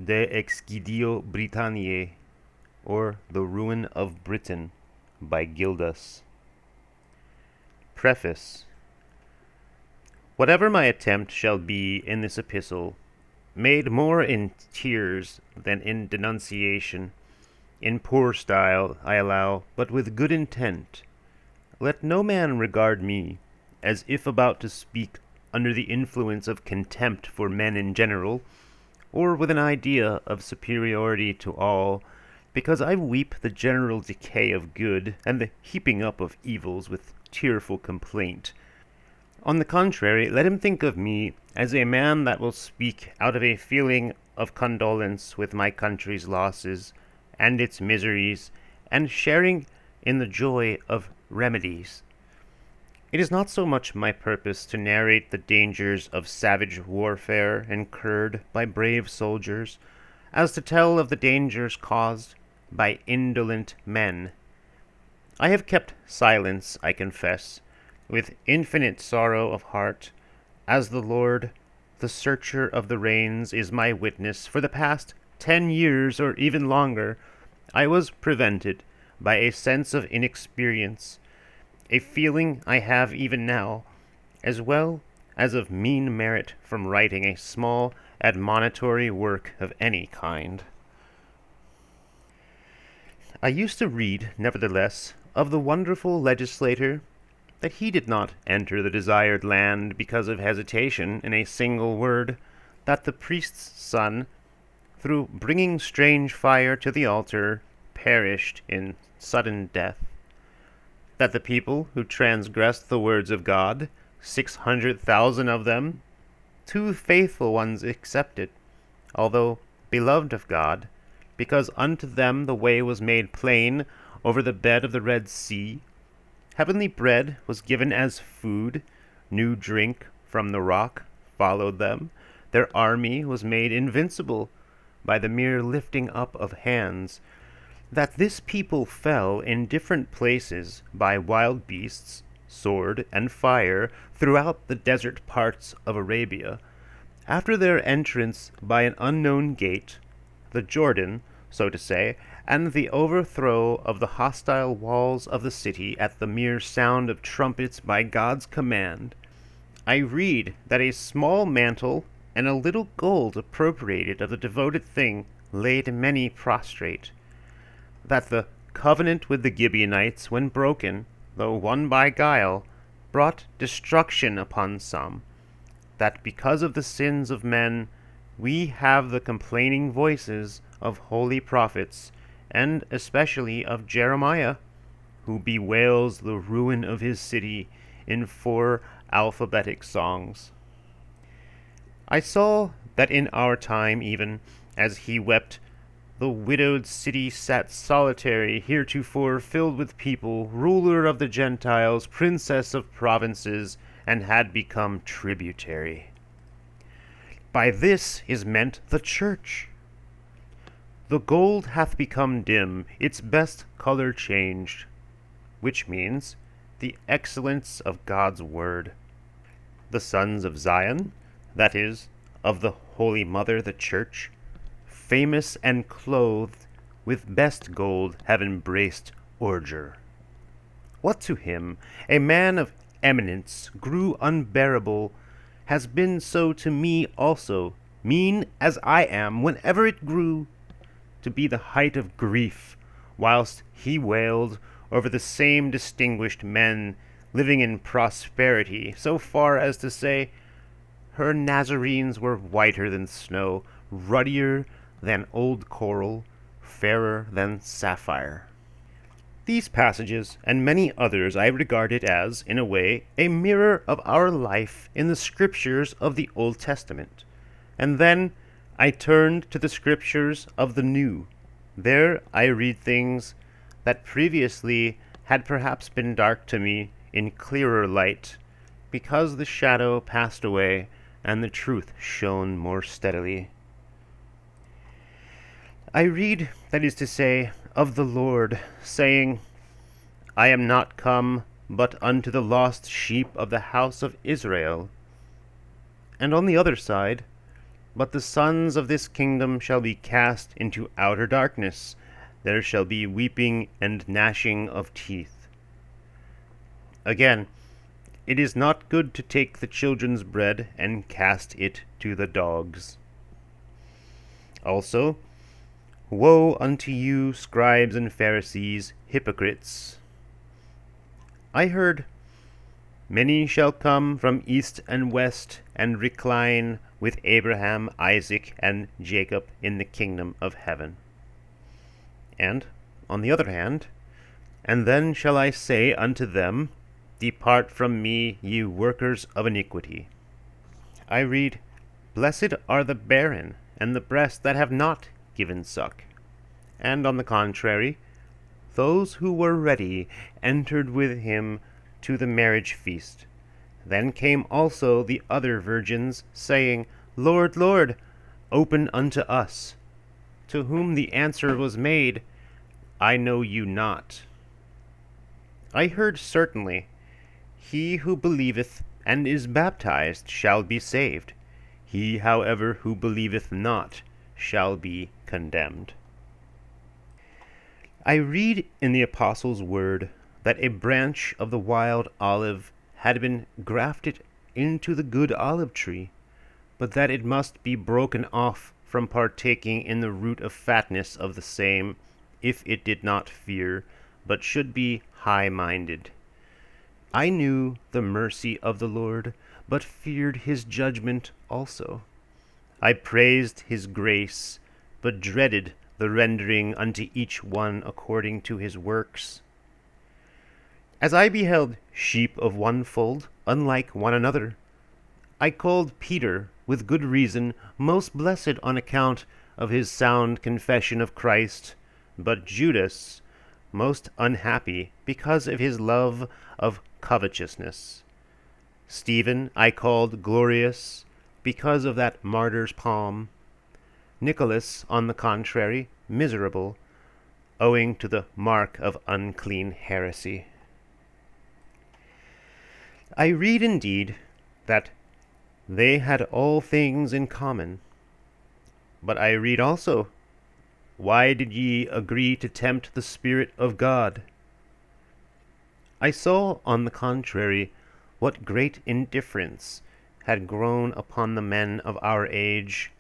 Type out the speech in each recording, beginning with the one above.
De Excidio Britanniae, or The Ruin of Britain, by Gildas. Preface. Whatever my attempt shall be in this epistle, made more in tears than in denunciation, in poor style, I allow, but with good intent, let no man regard me as if about to speak under the influence of contempt for men in general, or with an idea of superiority to all, because I weep the general decay of good and the heaping up of evils with tearful complaint. On the contrary, let him think of me as a man that will speak out of a feeling of condolence with my country's losses and its miseries, and sharing in the joy of remedies. It is not so much my purpose to narrate the dangers of savage warfare incurred by brave soldiers, as to tell of the dangers caused by indolent men. I have kept silence, I confess, with infinite sorrow of heart, as the Lord, the searcher of the reins, is my witness. For the past 10 years, or even longer, I was prevented by a sense of inexperience, a feeling I have even now, as well as of mean merit, from writing a small admonitory work of any kind. I used to read, nevertheless, of the wonderful legislator, that he did not enter the desired land because of hesitation in a single word, that the priest's son, through bringing strange fire to the altar, perished in sudden death, that the people who transgressed the words of God, 600,000 of them, 2 faithful ones excepted, although beloved of God, because unto them the way was made plain over the bed of the Red Sea, heavenly bread was given as food, new drink from the rock followed them, their army was made invincible by the mere lifting up of hands, that this people fell in different places by wild beasts, sword, and fire throughout the desert parts of Arabia, after their entrance by an unknown gate, the Jordan, so to say, and the overthrow of the hostile walls of the city at the mere sound of trumpets by God's command. I read that a small mantle and a little gold appropriated of the devoted thing laid many prostrate, that the covenant with the Gibeonites, when broken, though won by guile, brought destruction upon some, that because of the sins of men we have the complaining voices of holy prophets, and especially of Jeremiah, who bewails the ruin of his city in 4 alphabetic songs. I saw that in our time even, as he wept, the widowed city sat solitary, heretofore filled with people, ruler of the Gentiles, princess of provinces, and had become tributary. By this is meant the church. The gold hath become dim, its best color changed, which means the excellence of God's word. The sons of Zion, that is, of the Holy Mother, the Church, famous and clothed with best gold, have embraced ordure. What to him, a man of eminence, grew unbearable, has been so to me also, mean as I am, whenever it grew to be the height of grief, whilst he wailed over the same distinguished men living in prosperity, so far as to say, her Nazarenes were whiter than snow, ruddier than old coral, fairer than sapphire. These passages, and many others, I regarded as, in a way, a mirror of our life in the scriptures of the Old Testament. And then I turned to the scriptures of the New. There I read things that previously had perhaps been dark to me in clearer light, because the shadow passed away and the truth shone more steadily. I read, that is to say, of the Lord, saying, I am not come but unto the lost sheep of the house of Israel. And on the other side, But the sons of this kingdom shall be cast into outer darkness. There shall be weeping and gnashing of teeth. Again, it is not good to take the children's bread and cast it to the dogs. Also, woe unto you, scribes and Pharisees, hypocrites! I heard, many shall come from east and west, and recline with Abraham, Isaac, and Jacob in the kingdom of heaven. And, on the other hand, and then shall I say unto them, Depart from me, ye workers of iniquity. I read, Blessed are the barren, and the breasts that have not given suck. And on the contrary, those who were ready entered with him to the marriage feast. Then came also the other virgins, saying, Lord, Lord, open unto us. To whom the answer was made, I know you not. I heard certainly, He who believeth and is baptized shall be saved. He, however, who believeth not shall be condemned. I read in the Apostle's word that a branch of the wild olive had been grafted into the good olive tree, but that it must be broken off from partaking in the root of fatness of the same, if it did not fear, but should be high-minded. I knew the mercy of the Lord, but feared his judgment also. I praised his grace, but dreaded the rendering unto each one according to his works. As I beheld sheep of one fold, unlike one another, I called Peter, with good reason, most blessed on account of his sound confession of Christ, but Judas most unhappy because of his love of covetousness. Stephen I called glorious because of that martyr's palm. Nicholas, on the contrary, miserable, owing to the mark of unclean heresy. I read indeed that they had all things in common. But I read also, Why did ye agree to tempt the Spirit of God? I saw, on the contrary, what great indifference had grown upon the men of our age,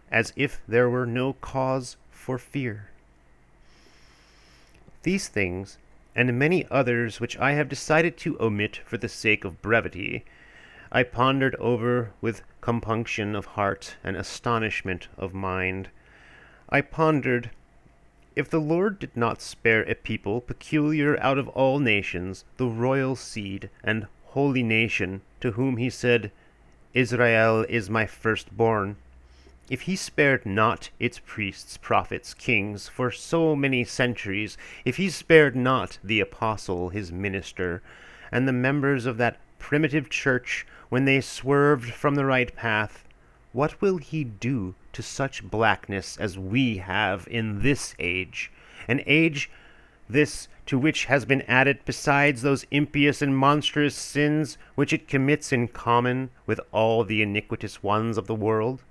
as if there were no cause for fear. These things, and many others which I have decided to omit for the sake of brevity, I pondered over with compunction of heart and astonishment of mind. I pondered, if the Lord did not spare a people peculiar out of all nations, the royal seed and holy nation, to whom he said, Israel is my firstborn, if he spared not its priests, prophets, kings, for so many centuries, if he spared not the apostle, his minister, and the members of that primitive church when they swerved from the right path, what will he do to such blackness as we have in this age, an age this to which has been added, besides those impious and monstrous sins which it commits in common with all the iniquitous ones of the world,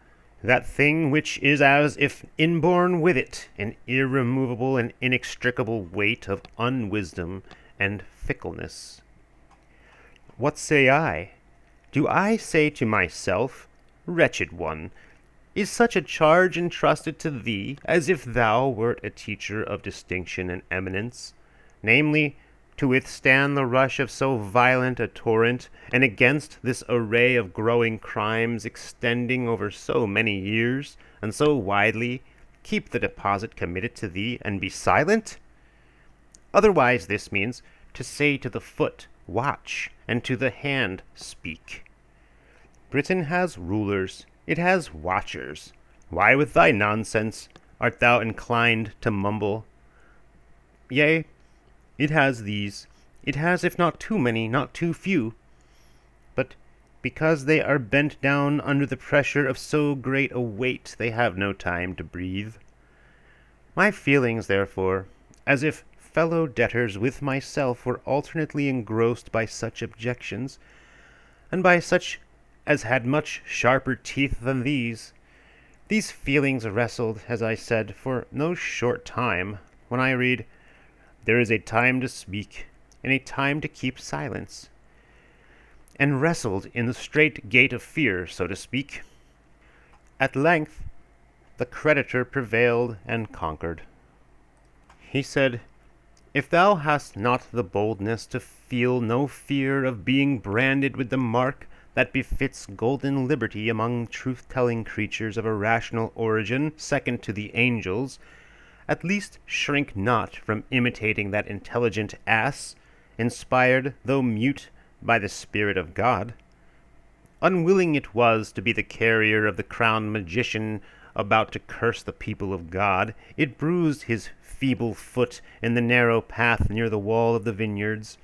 that thing which is as if inborn with it an irremovable and inextricable weight of unwisdom and fickleness? What say I? Do I say to myself, Wretched one, is such a charge entrusted to thee as if thou wert a teacher of distinction and eminence, namely, to withstand the rush of so violent a torrent, and against this array of growing crimes extending over so many years, and so widely, keep the deposit committed to thee, and be silent? Otherwise this means to say to the foot, Watch, and to the hand, Speak. Britain has rulers, it has watchers. Why with thy nonsense art thou inclined to mumble? Yea, it has these, it has, if not too many, not too few. But because they are bent down under the pressure of so great a weight, they have no time to breathe. My feelings, therefore, as if fellow debtors with myself, were alternately engrossed by such objections, and by such as had much sharper teeth than these, These feelings wrestled, as I said, for no short time, when I read, "There is a time to speak, and a time to keep silence," and wrestled in the strait gate of fear, so to speak. At length, the creditor prevailed and conquered. He said, "If thou hast not the boldness to feel no fear of being branded with the mark that befits golden liberty among truth-telling creatures of a rational origin second to the angels, at least shrink not from imitating that intelligent ass, inspired, though mute, by the Spirit of God. Unwilling it was to be the carrier of the crowned magician about to curse the people of God. It bruised his feeble foot in the narrow path near the wall of the vineyards,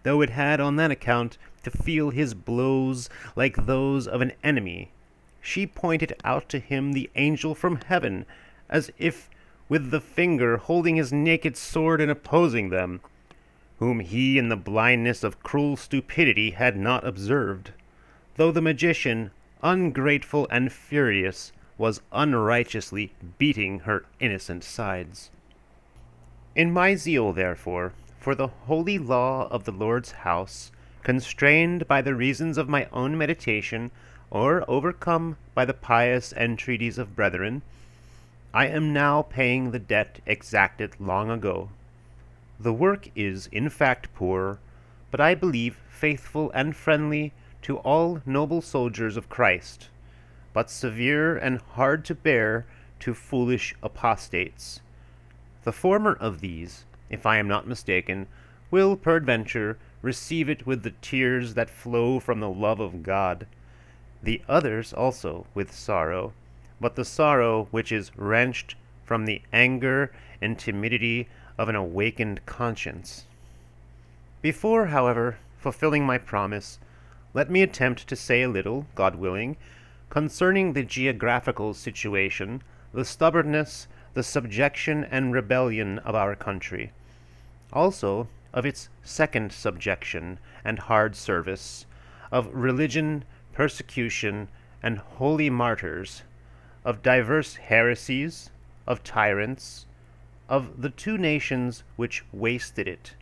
though it had on that account to feel his blows like those of an enemy. She pointed out to him the angel from heaven, as if with the finger holding his naked sword and opposing them, whom he in the blindness of cruel stupidity had not observed, though the magician, ungrateful and furious, was unrighteously beating her innocent sides. In my zeal, therefore, for the holy law of the Lord's house, constrained by the reasons of my own meditation, or overcome by the pious entreaties of brethren, I am now paying the debt exacted long ago. The work is, in fact, poor, but I believe faithful and friendly to all noble soldiers of Christ, but severe and hard to bear to foolish apostates. The former of these, if I am not mistaken, will peradventure receive it with the tears that flow from the love of God, the others also with sorrow, but the sorrow which is wrenched from the anger and timidity of an awakened conscience. Before, however, fulfilling my promise, let me attempt to say a little, God willing, concerning the geographical situation, the stubbornness, the subjection and rebellion of our country, also of its second subjection and hard service, of religion, persecution, and holy martyrs, of diverse heresies, of tyrants, of the two nations which wasted it,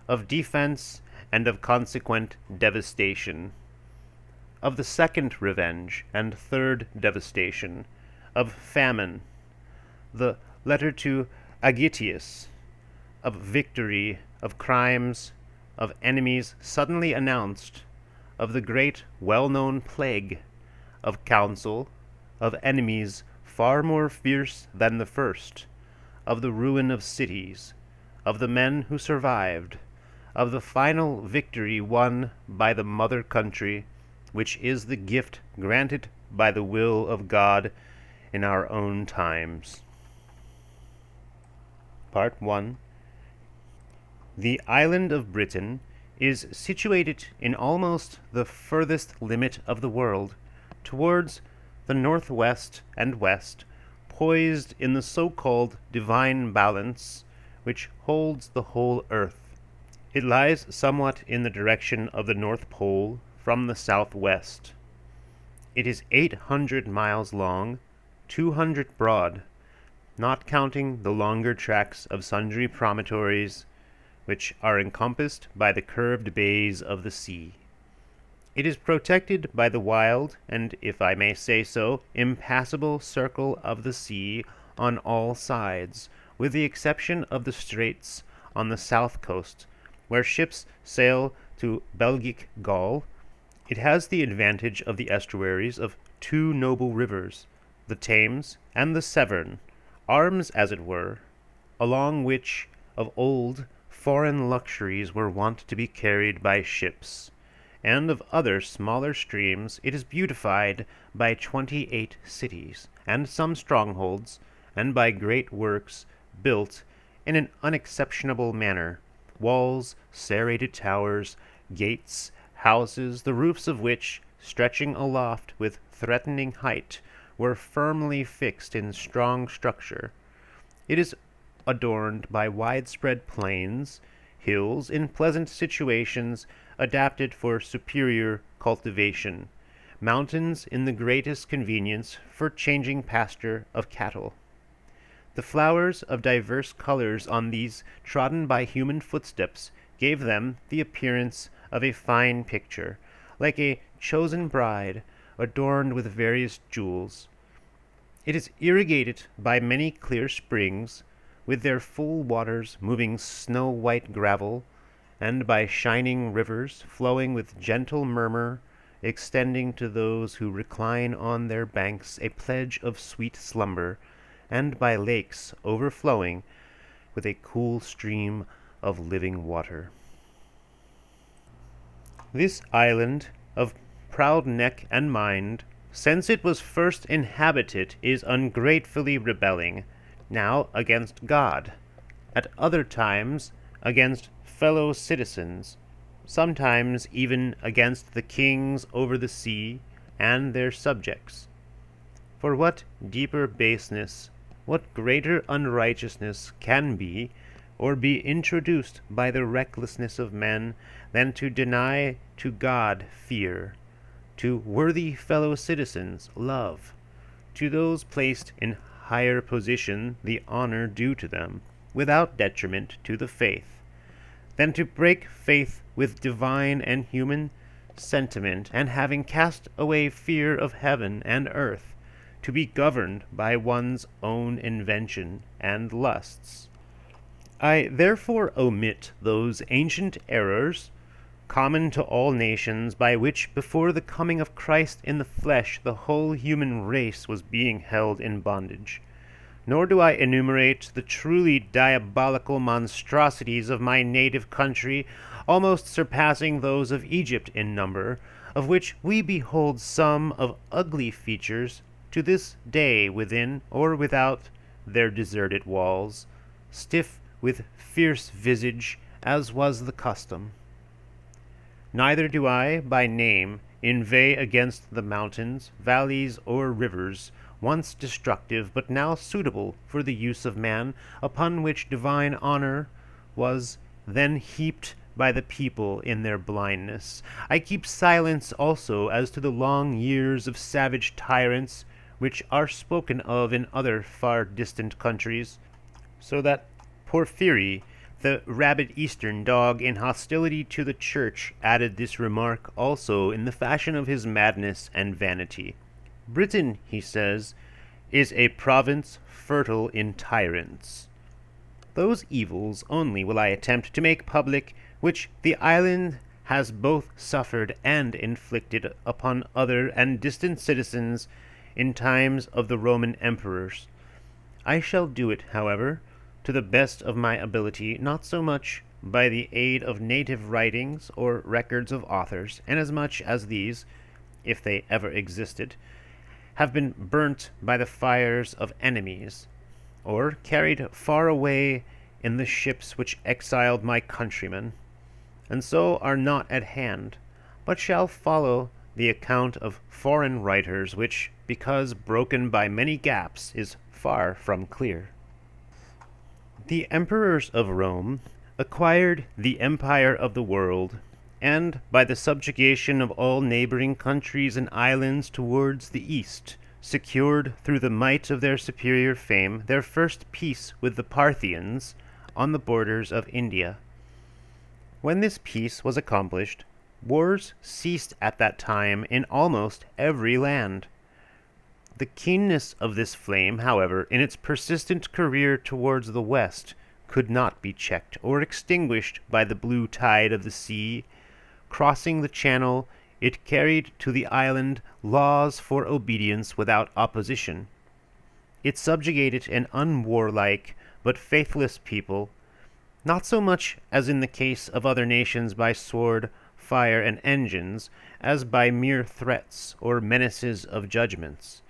of defense and of consequent devastation, of the second revenge and third devastation, of famine, the letter to Agitius, of victory, of crimes, of enemies suddenly announced, of the great well-known plague, of counsel, of enemies far more fierce than the first, of the ruin of cities, of the men who survived, of the final victory won by the mother country, which is the gift granted by the will of God in our own times. Part 1. The island of Britain is situated in almost the furthest limit of the world, towards the northwest and west, poised in the so-called divine balance, which holds the whole earth. It lies somewhat in the direction of the North Pole from the southwest. It is 800 miles long, 200 broad, not counting the longer tracts of sundry promontories, which are encompassed by the curved bays of the sea. It is protected by the wild, and, if I may say so, impassable circle of the sea on all sides, with the exception of the straits on the south coast, where ships sail to Belgic Gaul. It has the advantage of the estuaries of two noble rivers, the Thames and the Severn, arms as it were, along which of old foreign luxuries were wont to be carried by ships, and of other smaller streams it is beautified by 28 cities, and some strongholds, and by great works built in an unexceptionable manner, walls, serrated towers, gates, houses, the roofs of which, stretching aloft with threatening height, were firmly fixed in strong structure. It is adorned by widespread plains, hills in pleasant situations adapted for superior cultivation, mountains in the greatest convenience for changing pasture of cattle. The flowers of diverse colors on these trodden by human footsteps gave them the appearance of a fine picture, like a chosen bride adorned with various jewels. It is irrigated by many clear springs, with their full waters moving snow-white gravel, and by shining rivers flowing with gentle murmur, extending to those who recline on their banks a pledge of sweet slumber, and by lakes overflowing with a cool stream of living water. This island of proud neck and mind, since it was first inhabited, is ungratefully rebelling, now against God, at other times against fellow citizens, sometimes even against the kings over the sea and their subjects. For what deeper baseness, what greater unrighteousness can be, or be introduced by the recklessness of men, than to deny to God fear, to worthy fellow citizens love, to those placed in higher position the honor due to them, without detriment to the faith, than to break faith with divine and human sentiment, and having cast away fear of heaven and earth, to be governed by one's own invention and lusts. I therefore omit those ancient errors, common to all nations, by which before the coming of Christ in the flesh the whole human race was being held in bondage. Nor do I enumerate the truly diabolical monstrosities of my native country, almost surpassing those of Egypt in number, of which we behold some of ugly features to this day within or without their deserted walls, stiff with fierce visage, as was the custom. Neither do I, by name, inveigh against the mountains, valleys, or rivers, once destructive, but now suitable for the use of man, upon which divine honor was then heaped by the people in their blindness. I keep silence also as to the long years of savage tyrants, which are spoken of in other far distant countries, so that Porphyry, the rabid eastern dog, in hostility to the church, added this remark also in the fashion of his madness and vanity. Britain, he says, is a province fertile in tyrants. Those evils only will I attempt to make public which the island has both suffered and inflicted upon other and distant citizens in times of the Roman emperors. I shall do it, however, to the best of my ability, not so much by the aid of native writings or records of authors, inasmuch as these, if they ever existed, have been burnt by the fires of enemies, or carried far away in the ships which exiled my countrymen, and so are not at hand, but shall follow the account of foreign writers, which, because broken by many gaps, is far from clear. The emperors of Rome acquired the empire of the world, and by the subjugation of all neighboring countries and islands towards the east, secured through the might of their superior fame their first peace with the Parthians on the borders of India. When this peace was accomplished, wars ceased at that time in almost every land. The keenness of this flame, however, in its persistent career towards the west, could not be checked or extinguished by the blue tide of the sea. Crossing the channel, it carried to the island laws for obedience without opposition. It subjugated an unwarlike but faithless people, not so much as in the case of other nations by sword, fire, and engines, as by mere threats or menaces of judgments,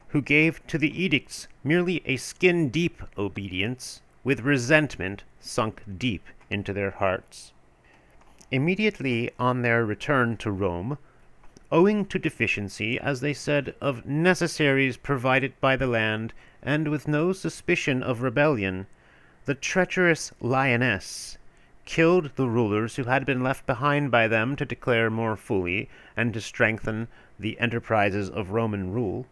who gave to the edicts merely a skin-deep obedience, with resentment sunk deep into their hearts. Immediately on their return to Rome, owing to deficiency, as they said, of necessaries provided by the land, and with no suspicion of rebellion, the treacherous lioness killed the rulers who had been left behind by them to declare more fully and to strengthen the enterprises of Roman rule.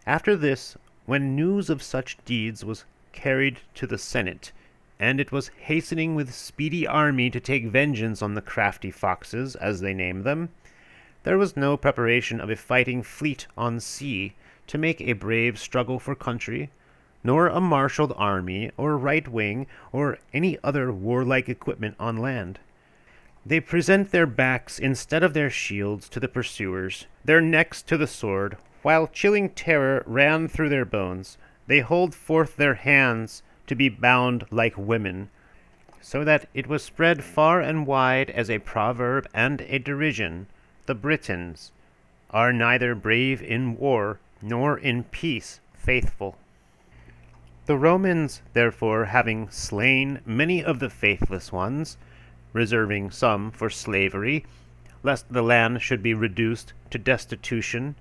After this, when news of such deeds was carried to the Senate, and it was hastening with speedy army to take vengeance on the crafty foxes, as they named them, there was no preparation of a fighting fleet on sea to make a brave struggle for country, nor a marshalled army, or right wing, or any other warlike equipment on land. They present their backs instead of their shields to the pursuers, their necks to the sword, while chilling terror ran through their bones. They hold forth their hands to be bound like women, so that it was spread far and wide as a proverb and a derision. The Britons are neither brave in war, nor in peace faithful. The Romans, therefore, having slain many of the faithless ones, reserving some for slavery, lest the land should be reduced to destitution,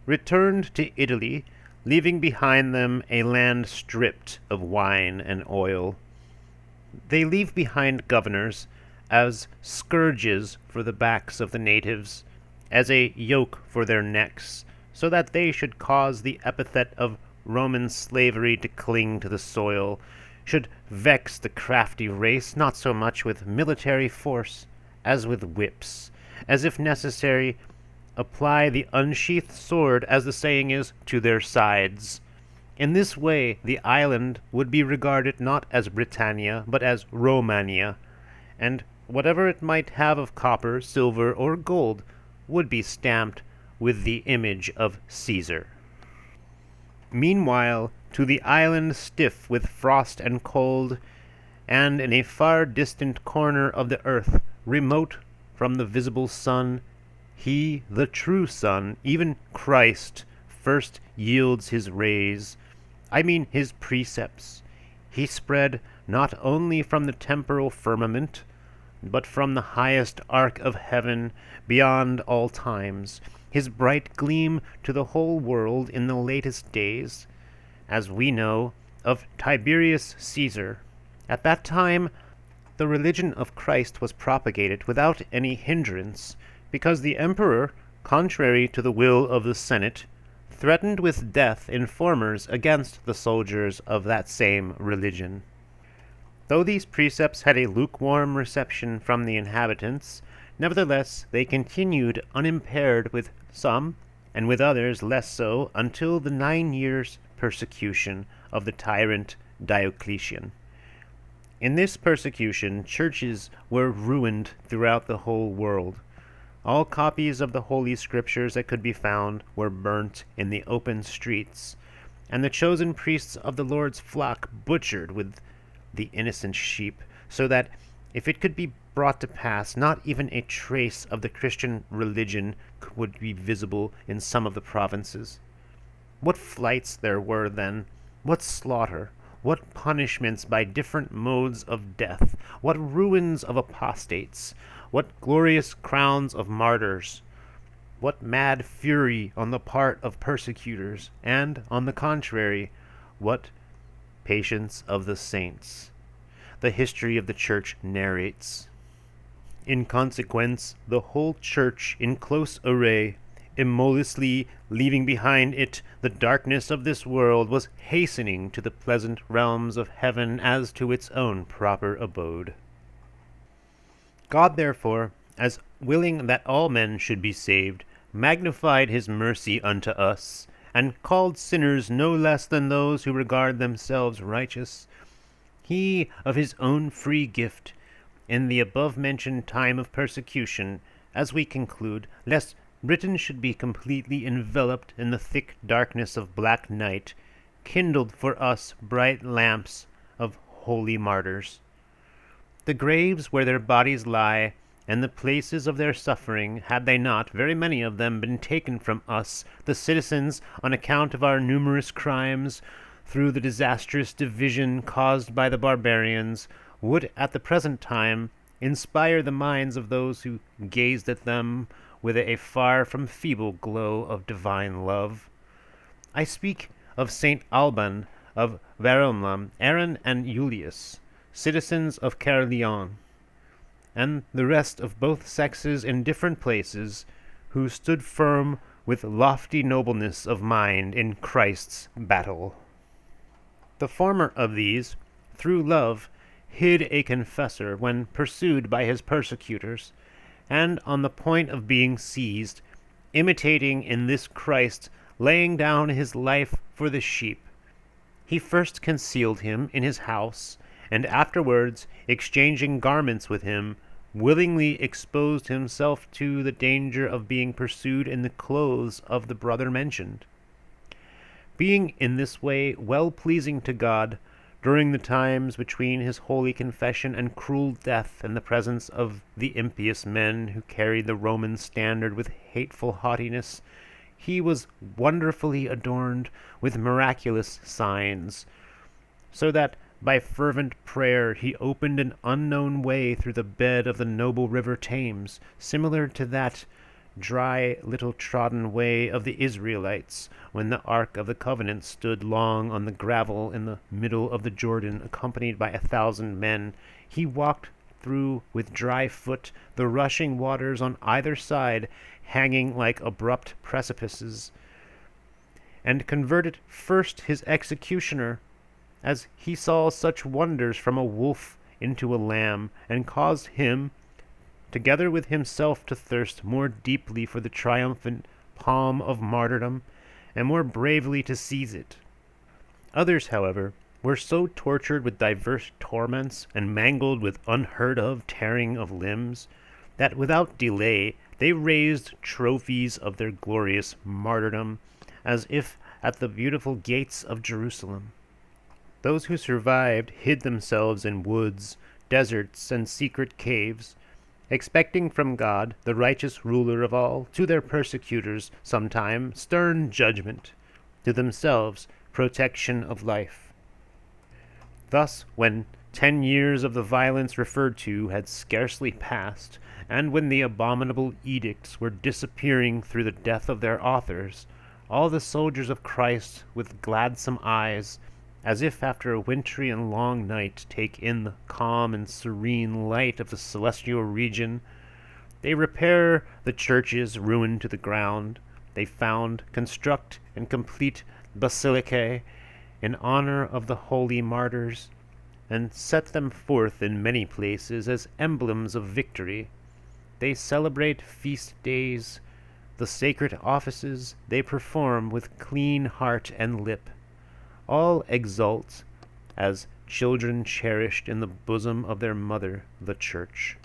returned to Italy, leaving behind them a land stripped of wine and oil. They leave behind governors as scourges for the backs of the natives, as a yoke for their necks, so that they should cause the epithet of Roman slavery to cling to the soil, should vex the crafty race not so much with military force as with whips, as if necessary, apply the unsheathed sword, as the saying is, to their sides. In this way the island would be regarded not as Britannia, but as Romania, and whatever it might have of copper, silver, or gold would be stamped with the image of Caesar. Meanwhile, to the island stiff with frost and cold, and in a far distant corner of the earth, remote from the visible sun, he, the true sun, even Christ, first yields his rays, I mean his precepts. He spread not only from the temporal firmament, but from the highest arc of heaven beyond all times, his bright gleam to the whole world in the latest days, as we know, of Tiberius Caesar. At that time, the religion of Christ was propagated without any hindrance, because the emperor, contrary to the will of the Senate, threatened with death informers against the soldiers of that same religion. Though these precepts had a lukewarm reception from the inhabitants, nevertheless they continued unimpaired with some, and with others less so, until the 9 years' persecution of the tyrant Diocletian. In this persecution, churches were ruined throughout the whole world. All copies of the Holy Scriptures that could be found were burnt in the open streets, and the chosen priests of the Lord's flock butchered with the innocent sheep, so that, if it could be brought to pass, not even a trace of the Christian religion would be visible in some of the provinces. What flights there were then, what slaughter, what punishments by different modes of death, what ruins of apostates, what glorious crowns of martyrs, what mad fury on the part of persecutors, and, on the contrary, what patience of the saints, the history of the Church narrates. In consequence, the whole Church, in close array, immodestly leaving behind it the darkness of this world, was hastening to the pleasant realms of heaven as to its own proper abode. God, therefore, as willing that all men should be saved, magnified his mercy unto us, and called sinners no less than those who regard themselves righteous. He, of his own free gift, in the above-mentioned time of persecution, as we conclude, lest Britain should be completely enveloped in the thick darkness of black night, kindled for us bright lamps of holy martyrs. The graves where their bodies lie, and the places of their suffering, had they not, very many of them, been taken from us, the citizens, on account of our numerous crimes, through the disastrous division caused by the barbarians, would at the present time inspire the minds of those who gazed at them with a far from feeble glow of divine love. I speak of St. Alban of Verulamium, Aaron and Julius, citizens of Caerleon, and the rest of both sexes in different places, who stood firm with lofty nobleness of mind in Christ's battle. The former of these, through love, hid a confessor when pursued by his persecutors, and on the point of being seized, imitating in this Christ laying down his life for the sheep. He first concealed him in his house, and afterwards, exchanging garments with him, willingly exposed himself to the danger of being pursued in the clothes of the brother mentioned. Being in this way well pleasing to God, during the times between his holy confession and cruel death in the presence of the impious men who carried the Roman standard with hateful haughtiness, he was wonderfully adorned with miraculous signs, so that by fervent prayer he opened an unknown way through the bed of the noble river Thames, similar to that dry, little trodden way of the Israelites, when the Ark of the Covenant stood long on the gravel in the middle of the Jordan, accompanied by 1,000 men. He walked through with dry foot the rushing waters on either side, hanging like abrupt precipices, and converted first his executioner, as he saw such wonders, from a wolf into a lamb, and caused him, together with himself, to thirst more deeply for the triumphant palm of martyrdom, and more bravely to seize it. Others, however, were so tortured with diverse torments, and mangled with unheard-of tearing of limbs, that without delay they raised trophies of their glorious martyrdom, as if at the beautiful gates of Jerusalem. Those who survived hid themselves in woods, deserts, and secret caves, expecting from God, the righteous ruler of all, to their persecutors sometime stern judgment, to themselves protection of life. Thus, when 10 years of the violence referred to had scarcely passed, and when the abominable edicts were disappearing through the death of their authors, all the soldiers of Christ, with gladsome eyes, as if after a wintry and long night, take in the calm and serene light of the celestial region. They repair the churches ruined to the ground. They found, construct, and complete basilicae in honor of the holy martyrs, and set them forth in many places as emblems of victory. They celebrate feast days. The sacred offices they perform with clean heart and lip. All exult as children cherished in the bosom of their mother, the Church.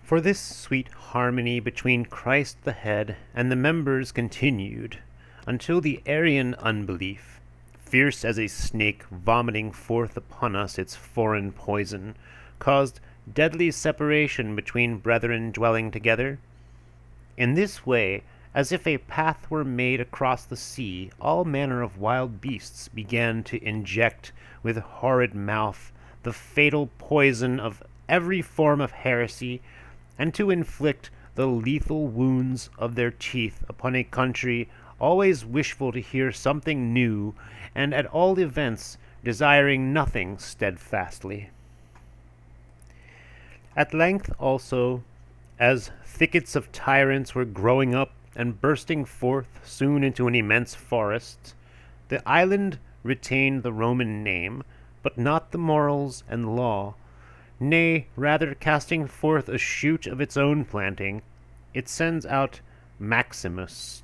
For this sweet harmony between Christ the head and the members continued until the Arian unbelief, fierce as a snake vomiting forth upon us its foreign poison, caused deadly separation between brethren dwelling together. In this way, as if a path were made across the sea, all manner of wild beasts began to inject with horrid mouth the fatal poison of every form of heresy, and to inflict the lethal wounds of their teeth upon a country always wishful to hear something new, and at all events desiring nothing steadfastly. At length also, as thickets of tyrants were growing up and bursting forth soon into an immense forest, the island retained the Roman name, but not the morals and law. Nay, rather casting forth a shoot of its own planting, it sends out Maximus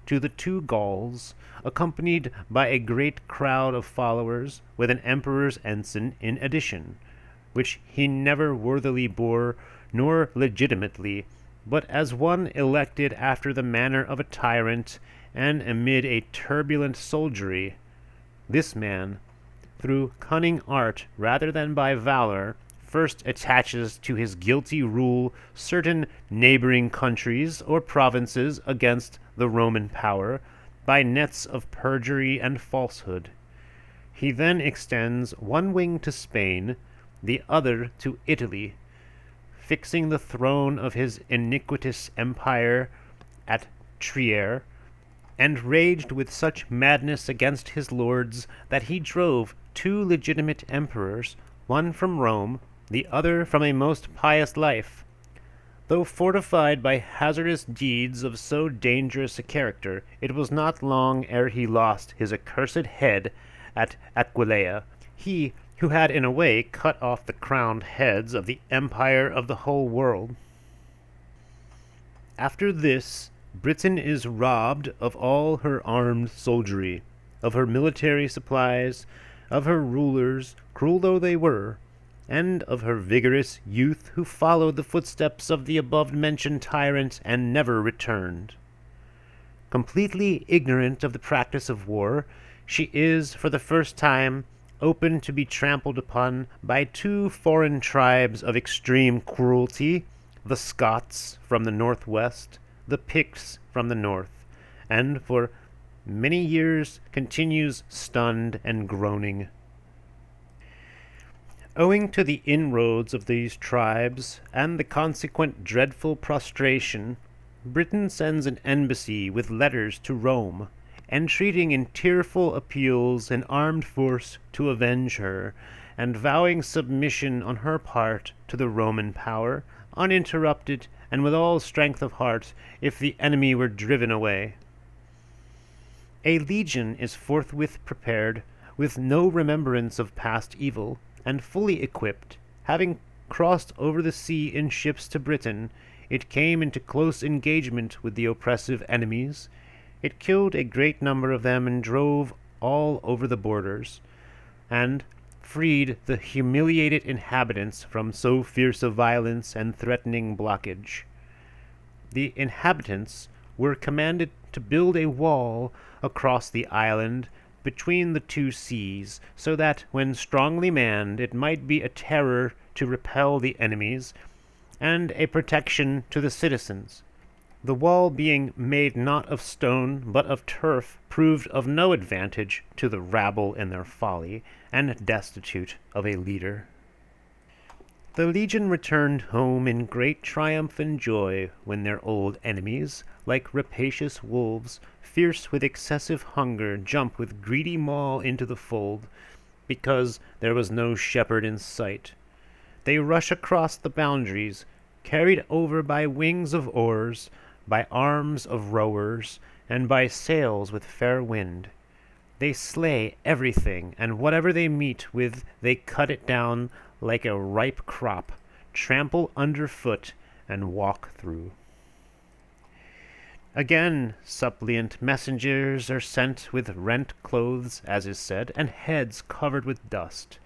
to the 2 Gauls, accompanied by a great crowd of followers, with an emperor's ensign in addition, which he never worthily bore, nor legitimately, but as one elected after the manner of a tyrant, and amid a turbulent soldiery. This man, through cunning art rather than by valor, first attaches to his guilty rule certain neighboring countries or provinces against the Roman power, by nets of perjury and falsehood. He then extends one wing to Spain, the other to Italy, fixing the throne of his iniquitous empire at Trier, and raged with such madness against his lords that he drove 2 legitimate emperors, one from Rome, the other from a most pious life. Though fortified by hazardous deeds of so dangerous a character, it was not long ere he lost his accursed head at Aquileia, he who had in a way cut off the crowned heads of the empire of the whole world. After this, Britain is robbed of all her armed soldiery, of her military supplies, of her rulers, cruel though they were, and of her vigorous youth who followed the footsteps of the above-mentioned tyrant and never returned. Completely ignorant of the practice of war, she is, for the first time, open to be trampled upon by two foreign tribes of extreme cruelty, the Scots from the northwest, the Picts from the north, and for many years continues stunned and groaning. Owing to the inroads of these tribes and the consequent dreadful prostration, Britain sends an embassy with letters to Rome, entreating in tearful appeals an armed force to avenge her, and vowing submission on her part to the Roman power, uninterrupted and with all strength of heart, if the enemy were driven away. A legion is forthwith prepared, with no remembrance of past evil, and fully equipped. Having crossed over the sea in ships to Britain, it came into close engagement with the oppressive enemies. It killed a great number of them and drove all over the borders, and freed the humiliated inhabitants from so fierce a violence and threatening blockage. The inhabitants were commanded to build a wall across the island between the two seas, so that, when strongly manned, it might be a terror to repel the enemies, and a protection to the citizens. The wall being made not of stone, but of turf, proved of no advantage to the rabble in their folly, and destitute of a leader. The legion returned home in great triumph and joy, when their old enemies, like rapacious wolves, fierce with excessive hunger, jump with greedy maw into the fold, because there was no shepherd in sight. They rush across the boundaries, carried over by wings of oars, by arms of rowers, and by sails with fair wind. They slay everything, and whatever they meet with they cut it down like a ripe crop, trample underfoot, and walk through. Again, suppliant messengers are sent with rent clothes, as is said, and heads covered with dust.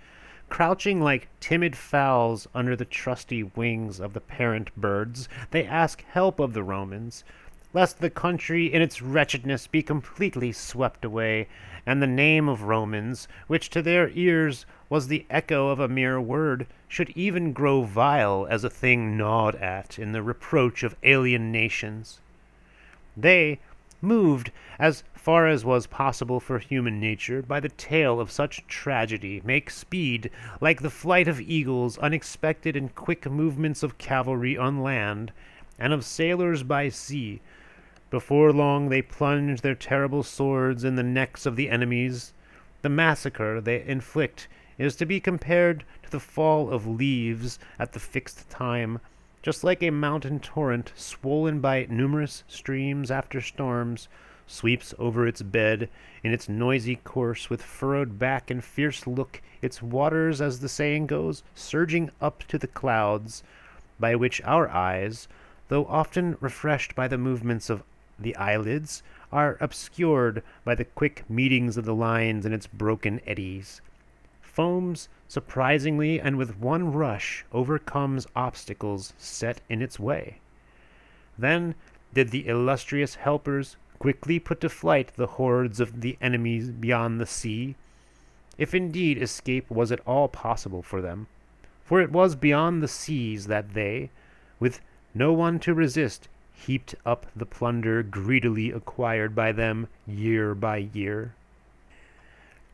Crouching like timid fowls under the trusty wings of the parent birds, they ask help of the Romans, lest the country in its wretchedness be completely swept away, and the name of Romans, which to their ears was the echo of a mere word, should even grow vile as a thing gnawed at in the reproach of alien nations. They, moved, as far as was possible for human nature, by the tale of such tragedy, make speed, like the flight of eagles, unexpected and quick movements of cavalry on land, and of sailors by sea. Before long they plunge their terrible swords in the necks of the enemies. The massacre they inflict is to be compared to the fall of leaves at the fixed time, just like a mountain torrent, swollen by numerous streams after storms, sweeps over its bed in its noisy course with furrowed back and fierce look, its waters, as the saying goes, surging up to the clouds, by which our eyes, though often refreshed by the movements of the eyelids, are obscured by the quick meetings of the lines in its broken eddies. Foams surprisingly and with one rush overcomes obstacles set in its way. Then did the illustrious helpers quickly put to flight the hordes of the enemies beyond the sea, if indeed escape was at all possible for them, for it was beyond the seas that they, with no one to resist, heaped up the plunder greedily acquired by them year by year.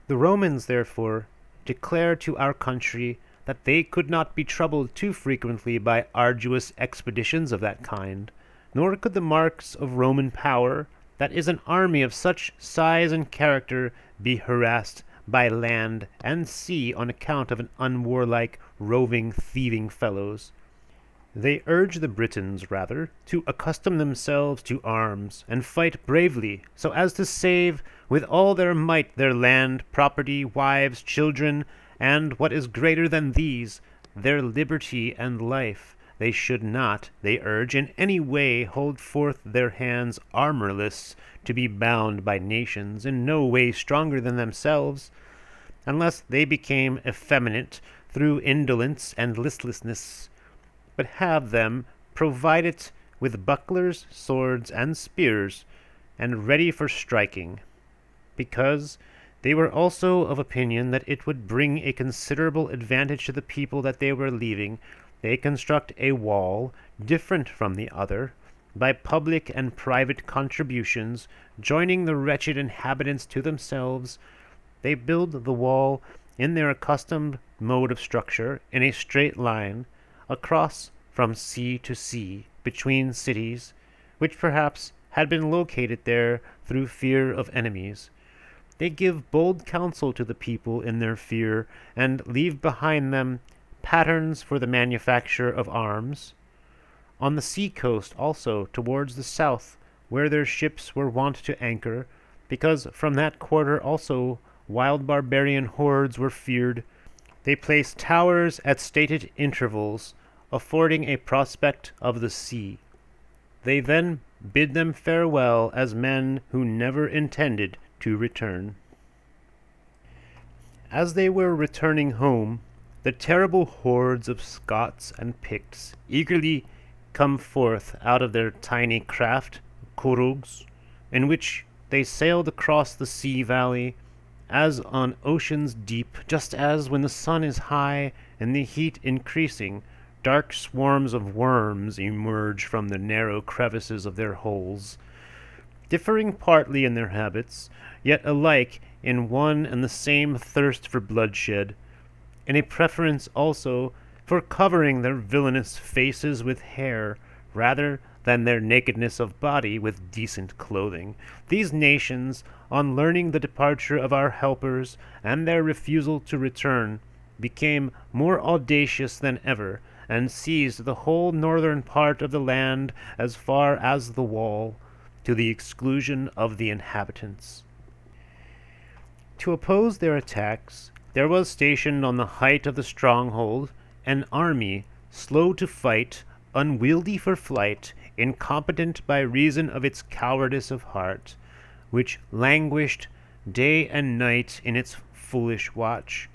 The Romans, therefore, declare to our country that they could not be troubled too frequently by arduous expeditions of that kind, nor could the marks of Roman power, that is an army of such size and character, be harassed by land and sea on account of an unwarlike, roving, thieving fellows. They urge the Britons, rather, to accustom themselves to arms, and fight bravely, so as to save with all their might their land, property, wives, children, and, what is greater than these, their liberty and life. They should not, they urge, in any way hold forth their hands armorless, to be bound by nations in no way stronger than themselves, unless they became effeminate through indolence and listlessness, but have them provided with bucklers, swords, and spears, and ready for striking, because they were also of opinion that it would bring a considerable advantage to the people that they were leaving. They construct a wall, different from the other, by public and private contributions, joining the wretched inhabitants to themselves. They build the wall in their accustomed mode of structure, in a straight line, across from sea to sea, between cities, which perhaps had been located there through fear of enemies. They give bold counsel to the people in their fear, and leave behind them patterns for the manufacture of arms. On the sea coast also, towards the south, where their ships were wont to anchor, because from that quarter also wild barbarian hordes were feared, they placed towers at stated intervals, affording a prospect of the sea. They then bid them farewell as men who never intended to return. As they were returning home, the terrible hordes of Scots and Picts eagerly come forth out of their tiny craft, corugs, in which they sailed across the sea valley, as on ocean's deep, just as when the sun is high and the heat increasing, dark swarms of worms emerge from the narrow crevices of their holes, differing partly in their habits, yet alike in one and the same thirst for bloodshed, in a preference also for covering their villainous faces with hair, rather than their nakedness of body with decent clothing. These nations, on learning the departure of our helpers and their refusal to return, became more audacious than ever, and seized the whole northern part of the land as far as the wall, to the exclusion of the inhabitants. To oppose their attacks, there was stationed on the height of the stronghold an army, slow to fight, unwieldy for flight, incompetent by reason of its cowardice of heart, which languished day and night in its foolish watch.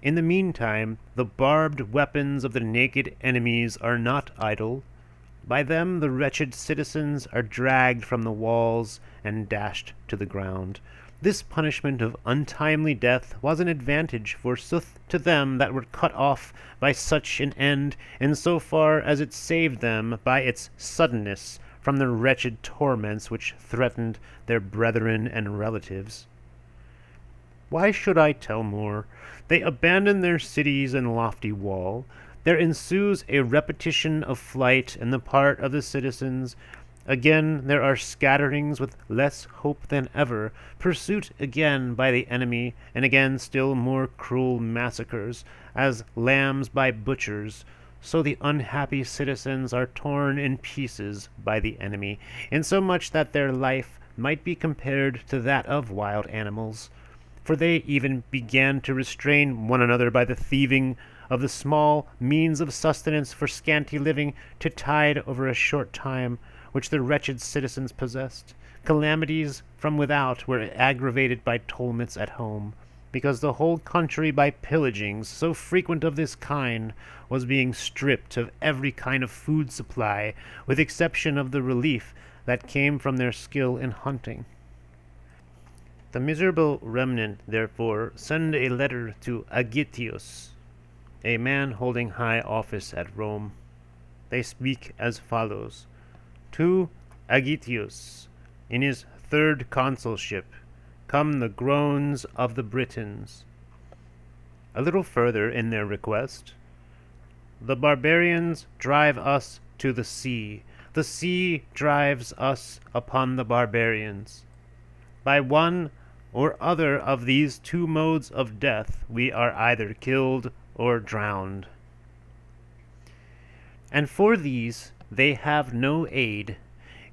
In the meantime, the barbed weapons of the naked enemies are not idle. By them the wretched citizens are dragged from the walls and dashed to the ground. This punishment of untimely death was an advantage, forsooth, to them that were cut off by such an end, in so far as it saved them by its suddenness from the wretched torments which threatened their brethren and relatives. Why should I tell more? They abandon their cities and lofty wall. There ensues a repetition of flight in the part of the citizens. Again there are scatterings with less hope than ever, pursuit again by the enemy, and again still more cruel massacres, as lambs by butchers. So the unhappy citizens are torn in pieces by the enemy, insomuch that their life might be compared to that of wild animals. For they even began to restrain one another by the thieving of the small means of sustenance for scanty living, to tide over a short time, which the wretched citizens possessed. Calamities from without were aggravated by tumults at home, because the whole country by pillagings, so frequent of this kind, was being stripped of every kind of food supply, with exception of the relief that came from their skill in hunting. The miserable remnant, therefore, send a letter to Agitius, a man holding high office at Rome. They speak as follows: To Agitius, in his third consulship, come the groans of the Britons. A little further in their request: The barbarians drive us to the sea drives us upon the barbarians. By one or other of these two modes of death we are either killed or drowned. and for these they have no aid.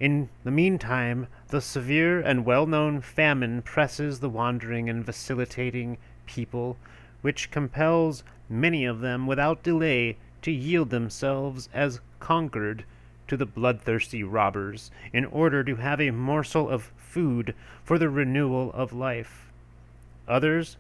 In the meantime, the severe and well-known famine presses the wandering and vacillating people, which compels many of them without delay to yield themselves as conquered to the bloodthirsty robbers, in order to have a morsel of food for the renewal of life. Others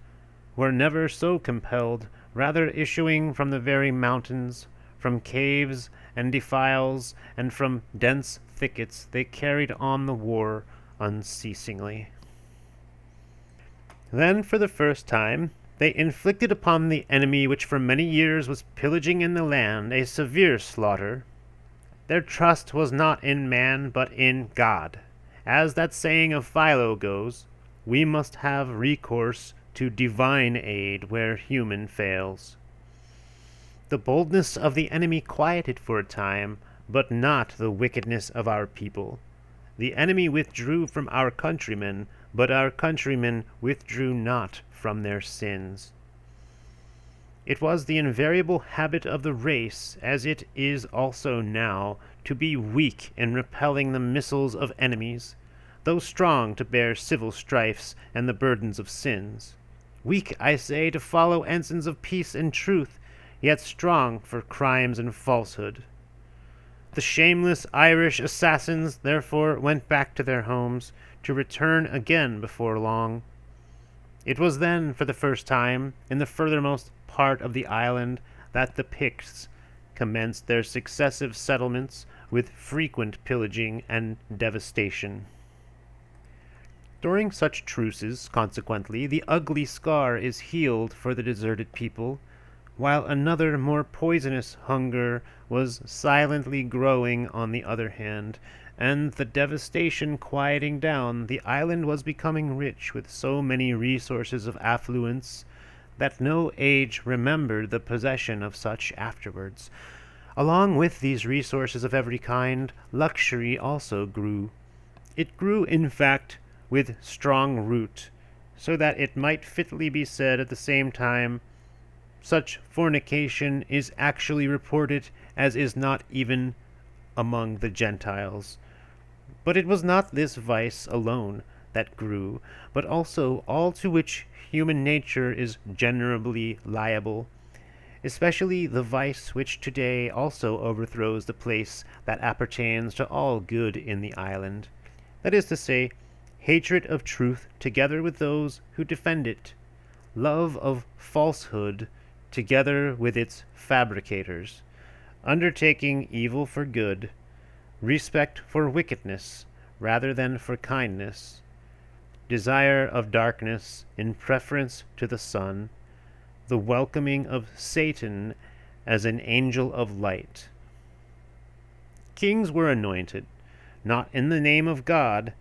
were never so compelled, rather issuing from the very mountains, from caves and defiles, and from dense thickets, they carried on the war unceasingly. Then, for the first time, they inflicted upon the enemy which for many years was pillaging in the land a severe slaughter. Their trust was not in man, but in God. As that saying of Philo goes, we must have recourse to divine aid where human fails. The boldness of the enemy quieted for a time, but not the wickedness of our people. The enemy withdrew from our countrymen, but our countrymen withdrew not from their sins. It was the invariable habit of the race, as it is also now, to be weak in repelling the missiles of enemies, though strong to bear civil strifes and the burdens of sins. Weak, I say, to follow ensigns of peace and truth, yet strong for crimes and falsehood. The shameless Irish assassins, therefore, went back to their homes, to return again before long. It was then, for the first time, in the furthermost part of the island, that the Picts commenced their successive settlements with frequent pillaging and devastation. During such truces, consequently, the ugly scar is healed for the deserted people, while another more poisonous hunger was silently growing on the other hand, and the devastation quieting down, the island was becoming rich with so many resources of affluence that no age remembered the possession of such afterwards. Along with these resources of every kind, luxury also grew. It grew, in fact, with strong root, so that it might fitly be said at the same time, such fornication is actually reported as is not even among the Gentiles. But it was not this vice alone that grew, but also all to which human nature is generally liable, especially the vice which today also overthrows the place that appertains to all good in the island, that is to say, hatred of truth together with those who defend it, love of falsehood together with its fabricators, undertaking evil for good, respect for wickedness rather than for kindness, desire of darkness in preference to the sun, the welcoming of Satan as an angel of light. Kings were anointed, not in the name of God,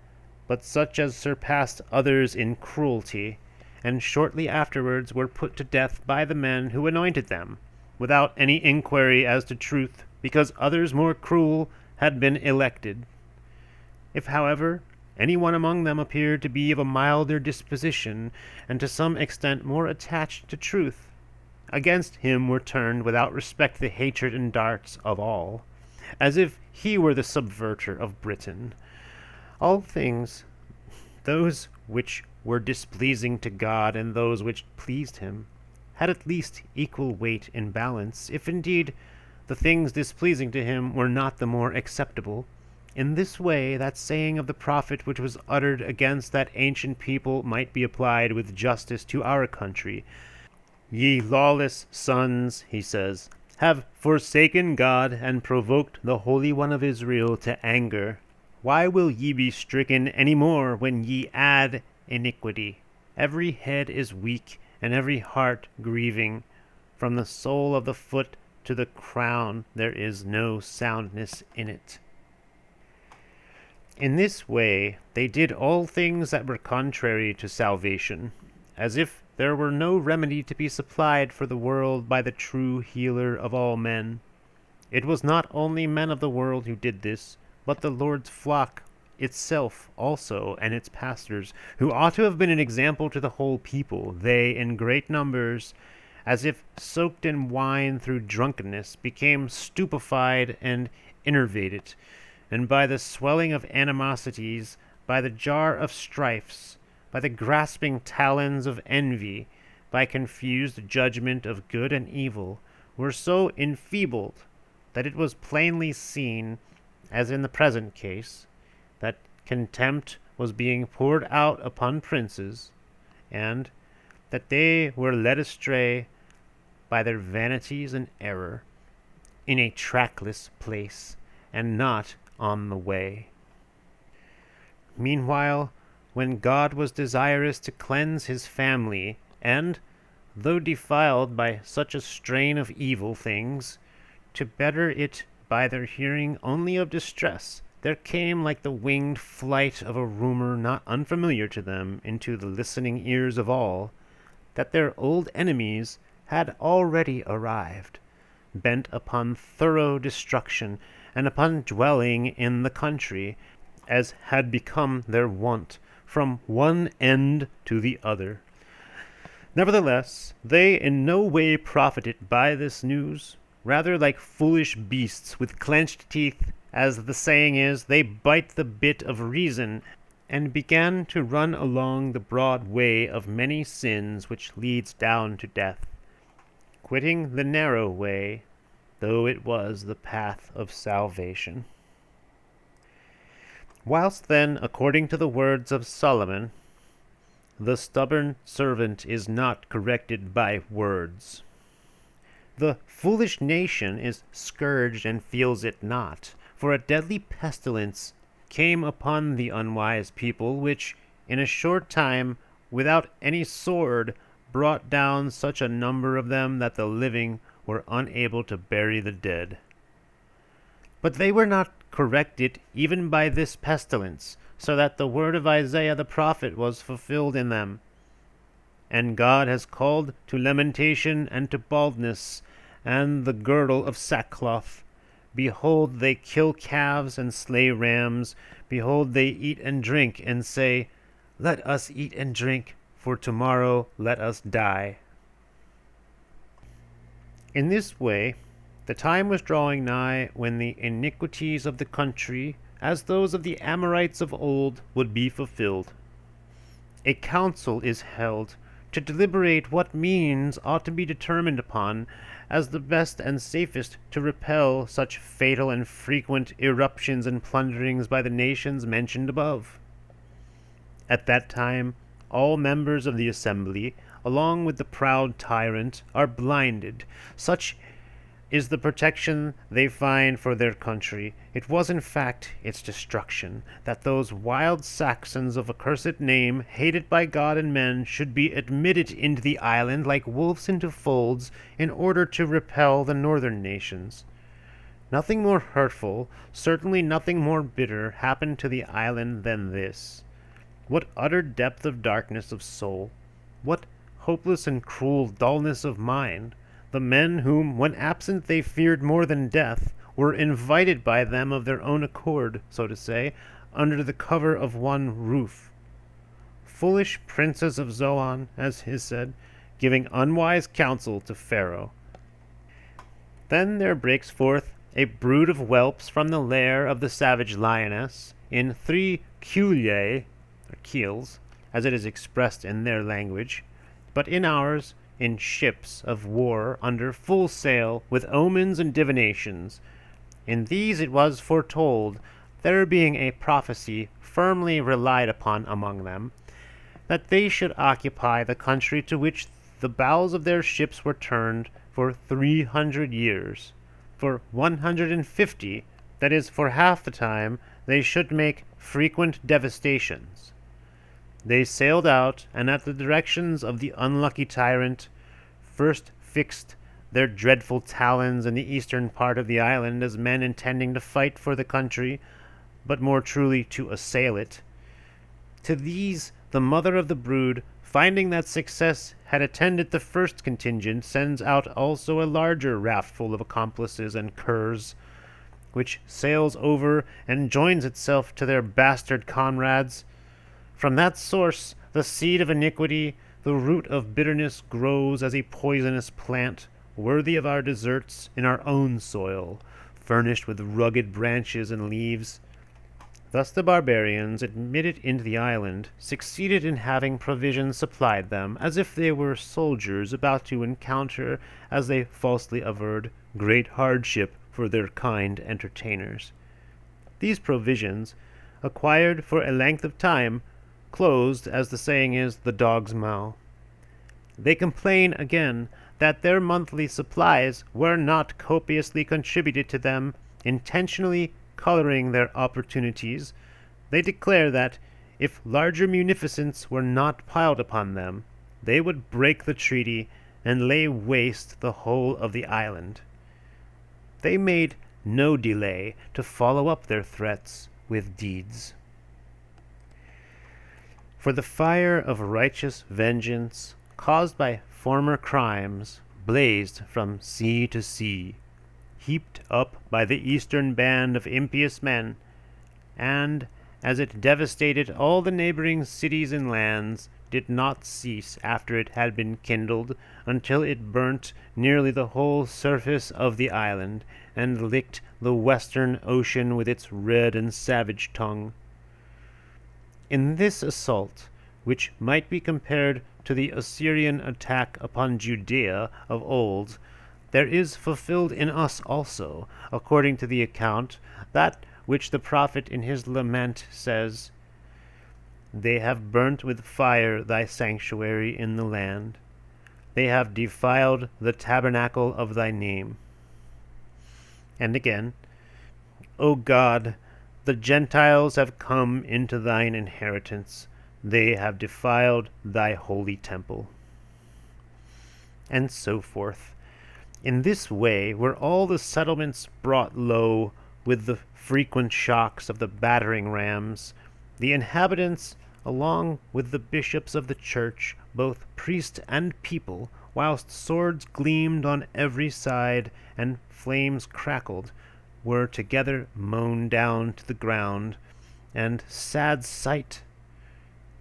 but such as surpassed others in cruelty, and shortly afterwards were put to death by the men who anointed them, without any inquiry as to truth, because others more cruel had been elected. If, however, any one among them appeared to be of a milder disposition, and to some extent more attached to truth, against him were turned without respect the hatred and darts of all, as if he were the subverter of Britain. All things, those which were displeasing to God and those which pleased him, had at least equal weight in balance, if indeed the things displeasing to him were not the more acceptable. In this way that saying of the prophet which was uttered against that ancient people might be applied with justice to our country. Ye lawless sons, he says, have forsaken God and provoked the Holy One of Israel to anger. Why will ye be stricken any more when ye add iniquity? Every head is weak, and every heart grieving. From the sole of the foot to the crown there is no soundness in it. In this way they did all things that were contrary to salvation, as if there were no remedy to be supplied for the world by the true healer of all men. It was not only men of the world who did this, but the Lord's flock itself also, and its pastors, who ought to have been an example to the whole people, they in great numbers, as if soaked in wine through drunkenness, became stupefied and enervated, and by the swelling of animosities, by the jar of strifes, by the grasping talons of envy, by confused judgment of good and evil, were so enfeebled that it was plainly seen, as in the present case, that contempt was being poured out upon princes, and that they were led astray by their vanities and error in a trackless place, and not on the way. Meanwhile, when God was desirous to cleanse his family, and, though defiled by such a strain of evil things, to better it by their hearing only of distress, there came like the winged flight of a rumor not unfamiliar to them into the listening ears of all, that their old enemies had already arrived, bent upon thorough destruction, and upon dwelling in the country, as had become their wont, from one end to the other. Nevertheless, they in no way profited by this news. Rather, like foolish beasts with clenched teeth, as the saying is, they bite the bit of reason, and began to run along the broad way of many sins which leads down to death, quitting the narrow way, though it was the path of salvation. Whilst then, according to the words of Solomon, the stubborn servant is not corrected by words, the foolish nation is scourged and feels it not, for a deadly pestilence came upon the unwise people, which, in a short time, without any sword, brought down such a number of them that the living were unable to bury the dead. But they were not corrected even by this pestilence, so that the word of Isaiah the prophet was fulfilled in them. And God has called to lamentation and to baldness, and the girdle of sackcloth. Behold, they kill calves and slay rams. Behold, they eat and drink, and say, Let us eat and drink, for tomorrow let us die. In this way, the time was drawing nigh when the iniquities of the country, as those of the Amorites of old, would be fulfilled. A council is held to deliberate what means ought to be determined upon as the best and safest to repel such fatal and frequent irruptions and plunderings by the nations mentioned above. At that time, all members of the assembly, along with the proud tyrant, are blinded. Such is the protection they find for their country. It was in fact its destruction, that those wild Saxons of accursed name, hated by God and men, should be admitted into the island like wolves into folds, in order to repel the northern nations. Nothing more hurtful, certainly nothing more bitter, happened to the island than this. What utter depth of darkness of soul! What hopeless and cruel dullness of mind! The men whom, when absent, they feared more than death, were invited by them of their own accord, so to say, under the cover of one roof. Foolish princes of Zoan, as is said, giving unwise counsel to Pharaoh. Then there breaks forth a brood of whelps from the lair of the savage lioness, in 3 culiae, or keels, as it is expressed in their language, but in ours, in ships of war under full sail, with omens and divinations. In these it was foretold, there being a prophecy firmly relied upon among them, that they should occupy the country to which the bows of their ships were turned for 300 years. For 150, that is, for half the time, they should make frequent devastations. They sailed out, and at the directions of the unlucky tyrant, first fixed their dreadful talons in the eastern part of the island as men intending to fight for the country, but more truly to assail it. To these the mother of the brood, finding that success had attended the first contingent, sends out also a larger raftful of accomplices and curs, which sails over and joins itself to their bastard comrades. From that source, the seed of iniquity, The root of bitterness grows as a poisonous plant, worthy of our deserts in our own soil, furnished with rugged branches and leaves. Thus the barbarians, admitted into the island, succeeded in having provisions supplied them, as if they were soldiers about to encounter, as they falsely averred, great hardship for their kind entertainers. These provisions, acquired for a length of time, closed, as the saying is, the dog's mouth. They complain again that their monthly supplies were not copiously contributed to them, intentionally coloring their opportunities. They declare that, if larger munificence were not piled upon them, they would break the treaty and lay waste the whole of the island. They made no delay to follow up their threats with deeds. For the fire of righteous vengeance, caused by former crimes, blazed from sea to sea, heaped up by the eastern band of impious men, and, as it devastated all the neighboring cities and lands, did not cease after it had been kindled, until it burnt nearly the whole surface of the island, and licked the western ocean with its red and savage tongue. In this assault, which might be compared to the Assyrian attack upon Judea of old, there is fulfilled in us also, according to the account, that which the prophet in his lament says, "They have burnt with fire thy sanctuary in the land. They have defiled the tabernacle of thy name." And again, "O God, the Gentiles have come into thine inheritance. They have defiled thy holy temple." And so forth. In this way were all the settlements brought low with the frequent shocks of the battering rams, the inhabitants, along with the bishops of the church, both priest and people, whilst swords gleamed on every side and flames crackled, were together mown down to the ground, and sad sight!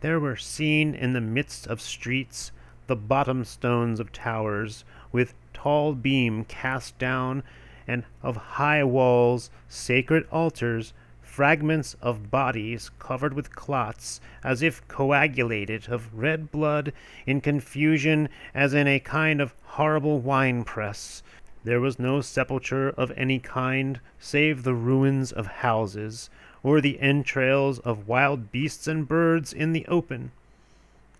There were seen in the midst of streets the bottom stones of towers, with tall beam cast down, and of high walls, sacred altars, fragments of bodies covered with clots, as if coagulated, of red blood, in confusion as in a kind of horrible wine-press. There was no sepulture of any kind, save the ruins of houses, or the entrails of wild beasts and birds in the open.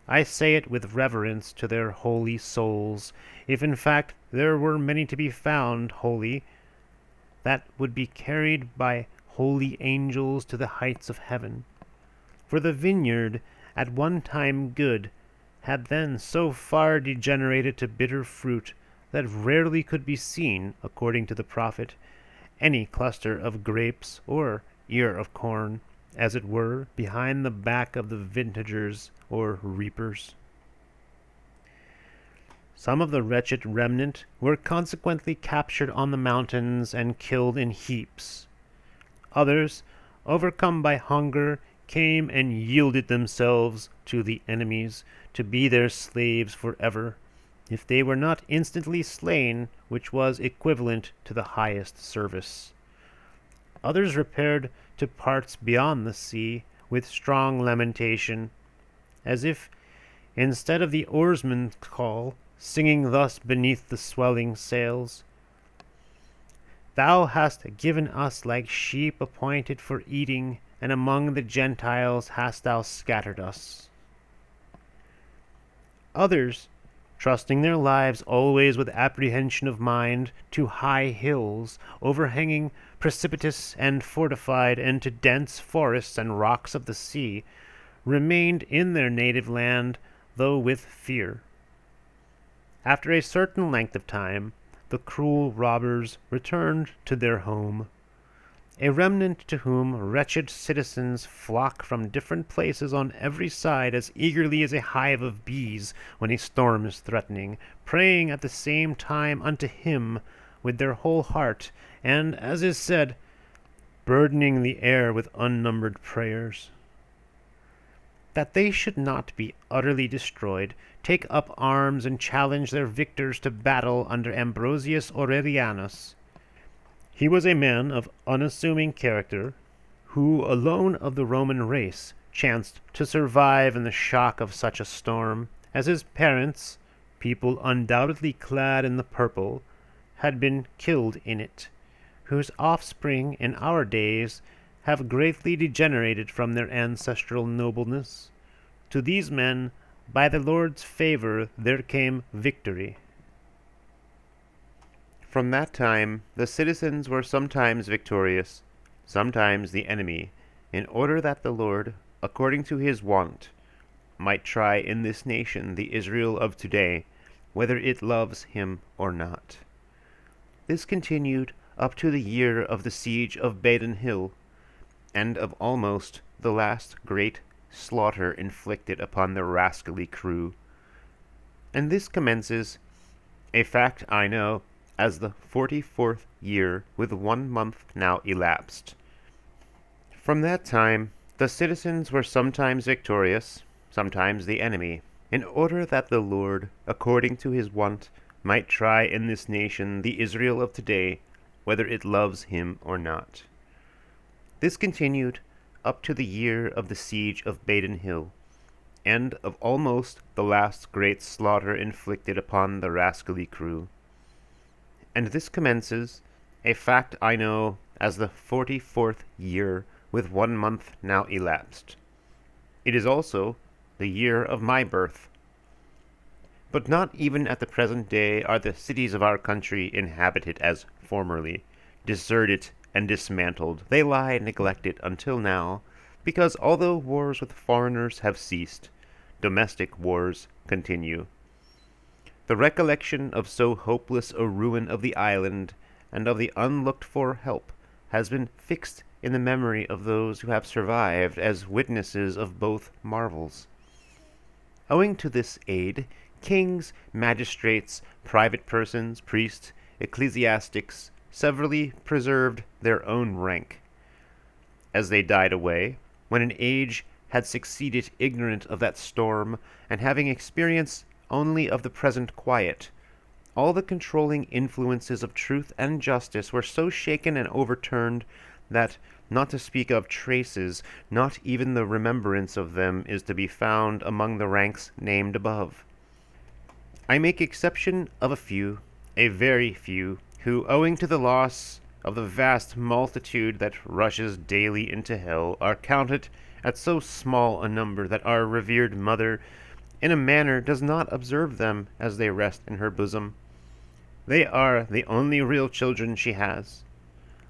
I say it with reverence to their holy souls, if in fact there were many to be found holy, that would be carried by holy angels to the heights of heaven. For the vineyard, at one time good, had then so far degenerated to bitter fruit that rarely could be seen, according to the prophet, any cluster of grapes or ear of corn, as it were, behind the back of the vintagers or reapers. Some of the wretched remnant were consequently captured on the mountains and killed in heaps. Others, overcome by hunger, came and yielded themselves to the enemies, to be their slaves forever, if they were not instantly slain, which was equivalent to the highest service. Others repaired to parts beyond the sea with strong lamentation, as if, instead of the oarsman's call, singing thus beneath the swelling sails, "Thou hast given us like sheep appointed for eating, and among the Gentiles hast thou scattered us." Others, trusting their lives always with apprehension of mind to high hills, overhanging, precipitous and fortified, and to dense forests and rocks of the sea, remained in their native land, though with fear. After a certain length of time, the cruel robbers returned to their home, a remnant to whom wretched citizens flock from different places on every side as eagerly as a hive of bees when a storm is threatening, praying at the same time unto him with their whole heart, and, as is said, burdening the air with unnumbered prayers. That they should not be utterly destroyed take up arms and challenge their victors to battle under Ambrosius Aurelianus. He was a man of unassuming character, who alone of the Roman race chanced to survive in the shock of such a storm, as his parents, people undoubtedly clad in the purple, had been killed in it, whose offspring in our days have greatly degenerated from their ancestral nobleness. To these men, by the Lord's favor, there came victory. From that time the citizens were sometimes victorious, sometimes the enemy, in order that the Lord, according to his wont, might try in this nation the Israel of today, whether it loves him or not. This continued up to the year of the siege of Badon Hill, and of almost the last great slaughter inflicted upon the rascally crew. And this commences, a fact I know, as the 44th year with 1 month now elapsed. From that time the citizens were sometimes victorious, sometimes the enemy, in order that the Lord, according to his wont, might try in this nation the Israel of today, whether it loves him or not. This continued up to the year of the siege of Badon Hill, and of almost the last great slaughter inflicted upon the rascally crew. And this commences, a fact I know, as the 44th year with 1 month now elapsed. It is also the year of my birth. But not even at the present day are the cities of our country inhabited as formerly, deserted and dismantled. They lie neglected until now, because although wars with foreigners have ceased, domestic wars continue. The recollection of so hopeless a ruin of the island and of the unlooked-for help has been fixed in the memory of those who have survived as witnesses of both marvels. Owing to this aid, kings, magistrates, private persons, priests, ecclesiastics, severally preserved their own rank. As they died away, when an age had succeeded ignorant of that storm, and having experience only of the present quiet, all the controlling influences of truth and justice were so shaken and overturned that, not to speak of traces, not even the remembrance of them is to be found among the ranks named above. I make exception of a few, a very few, who, owing to the loss of the vast multitude that rushes daily into hell, are counted at so small a number that our revered mother, in a manner, does not observe them as they rest in her bosom. They are the only real children she has.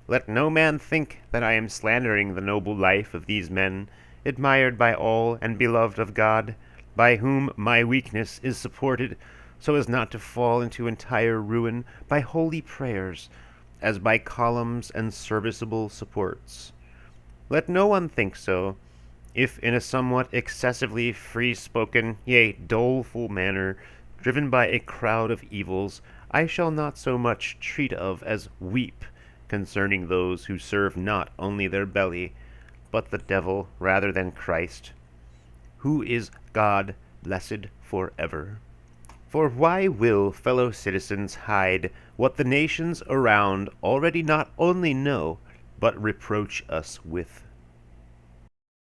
Let no man think that I am slandering the noble life of these men, admired by all and beloved of God, by whom my weakness is supported, so as not to fall into entire ruin, by holy prayers, as by columns and serviceable supports. Let no one think so, if in a somewhat excessively free-spoken, yea, doleful manner, driven by a crowd of evils, I shall not so much treat of as weep concerning those who serve not only their belly, but the devil rather than Christ, who is God blessed for ever. For why will fellow citizens hide what the nations around already not only know, but reproach us with?